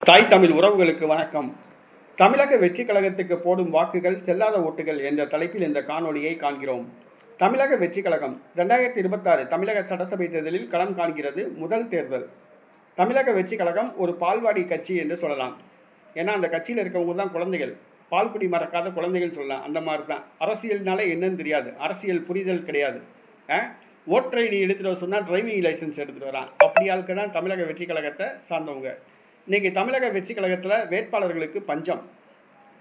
தாய் தமிழ் உறவுகளுக்கு வணக்கம். தமிழக வெற்றி கழகத்துக்கு போடும் வாக்குகள் செல்லாத ஓட்டுகள் என்ற தலைப்பில் இந்த காணொளியை காண்கிறோம். தமிழக வெற்றி கழகம் 2026 தமிழக சட்டசபை தேர்தலில் களம் காண்கிறது. முதல் தேர்தல். தமிழக வெற்றி கழகம் ஒரு பால்வாடி கட்சி என்று சொல்லலாம். ஏன்னா அந்த கட்சியில் இருக்கவங்க தான் குழந்தைகள், பால்குடி மறக்காத குழந்தைகள் சொல்லலாம். அந்த மாதிரி தான். அரசியல்னாலே என்னன்னு தெரியாது, அரசியல் புரிதல் கிடையாது. ஓட்டர் ஐடி எடுத்துகிட்டு வர சொன்னால் டிரைவிங் லைசன்ஸ் எடுத்துகிட்டு வரான். அப்படி ஆளுக்கு தான் தமிழக வெற்றி கழகத்தை சார்ந்தவங்க. இன்றைக்கி தமிழக வெற்றி கழகத்தில் வேட்பாளர்களுக்கு பஞ்சம்.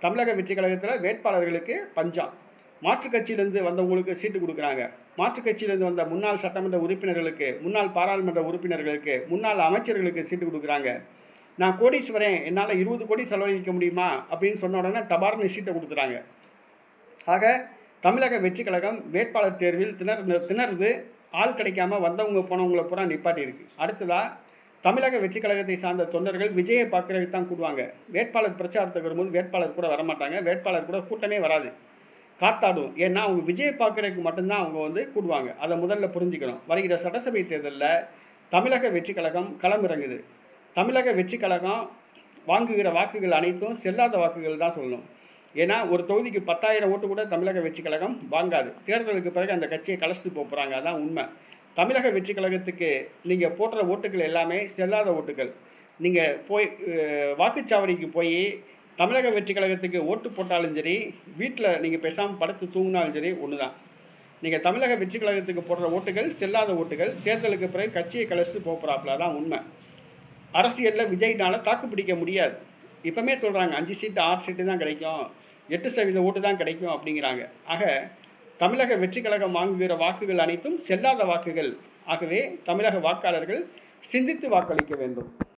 தமிழக வெற்றி கழகத்தில் வேட்பாளர்களுக்கு பஞ்சம். மாற்றுக் கட்சியிலேருந்து வந்தவங்களுக்கு சீட்டு கொடுக்குறாங்க. மாற்றுக் கட்சியிலேருந்து வந்த முன்னாள் சட்டமன்ற உறுப்பினர்களுக்கு, முன்னாள் பாராளுமன்ற உறுப்பினர்களுக்கு, முன்னாள் அமைச்சர்களுக்கு சீட்டு கொடுக்குறாங்க. நான் கோடீஸ்வரன், என்னால் 20 கோடி செலவழிக்க முடியுமா அப்படின்னு சொன்ன உடனே டபார்னு சீட்டை கொடுத்துறாங்க. ஆக தமிழக வெற்றி கழகம் வேட்பாளர் தேர்வில் திணறுது. ஆள் கிடைக்காம வந்தவங்க போனவங்களை பூரா நிப்பாட்டி இருக்கு. அடுத்ததாக தமிழக வெற்றி கழகத்தை சார்ந்த தொண்டர்கள் விஜயை பார்க்குறதுக்கு தான் கூடுவாங்க. வேட்பாளர் பிரச்சாரத்துக்கு வரும்போது வேட்பாளர் கூட வரமாட்டாங்க. வேட்பாளர் கூட கூட்டமே வராது, காத்தாடும். ஏன்னா அவங்க விஜயை பார்க்குறதுக்கு மட்டும்தான் அவங்க கூடுவாங்க. அதை முதல்ல புரிஞ்சுக்கணும். வருகிற சட்டசபை தேர்தலில் தமிழக வெற்றி கழகம் களமிறங்குது. தமிழக வெற்றி கழகம் வாங்குகிற வாக்குகள் அனைத்தும் செல்லாத வாக்குகள் தான் சொல்லணும். ஏன்னா ஒரு தொகுதிக்கு 10,000 ஓட்டு கூட தமிழக வெற்றி கழகம் வாங்காது. தேர்தலுக்கு பிறகு அந்த கட்சியை கலைச்சிட்டு போகிறாங்க. அதான் உண்மை. தமிழக வெற்றி கழகத்துக்கு நீங்கள் போடுற ஓட்டுகள் எல்லாமே செல்லாத ஓட்டுகள். நீங்கள் போய் வாக்குச்சாவடிக்கு போய் தமிழக வெற்றி கழகத்துக்கு ஓட்டு போட்டாலும் சரி, வீட்டில் நீங்கள் பேசாமல் படுத்து தூங்கினாலும் சரி ஒன்று தான். நீங்கள் தமிழக வெற்றி கழகத்துக்கு போடுற ஓட்டுகள் செல்லாத ஓட்டுகள். தேர்தலுக்கு பிறகு கட்சியை கலைச்சிட்டு போகிறாப்புல தான் உண்மை. அரசியலில் விஜய்னால தாக்கு பிடிக்க முடியாது. இப்போமே சொல்கிறாங்க 5 சீட்டு 6 சீட்டு தான் கிடைக்கும், 8% ஓட்டு தான் கிடைக்கும் அப்படிங்கிறாங்க. ஆக தமிழக வெற்றி கழகம் வாங்குகிற வாக்குகள் அனைத்தும் செல்லாத வாக்குகள். ஆகவே தமிழக வாக்காளர்கள் சிந்தித்து வாக்களிக்க வேண்டும்.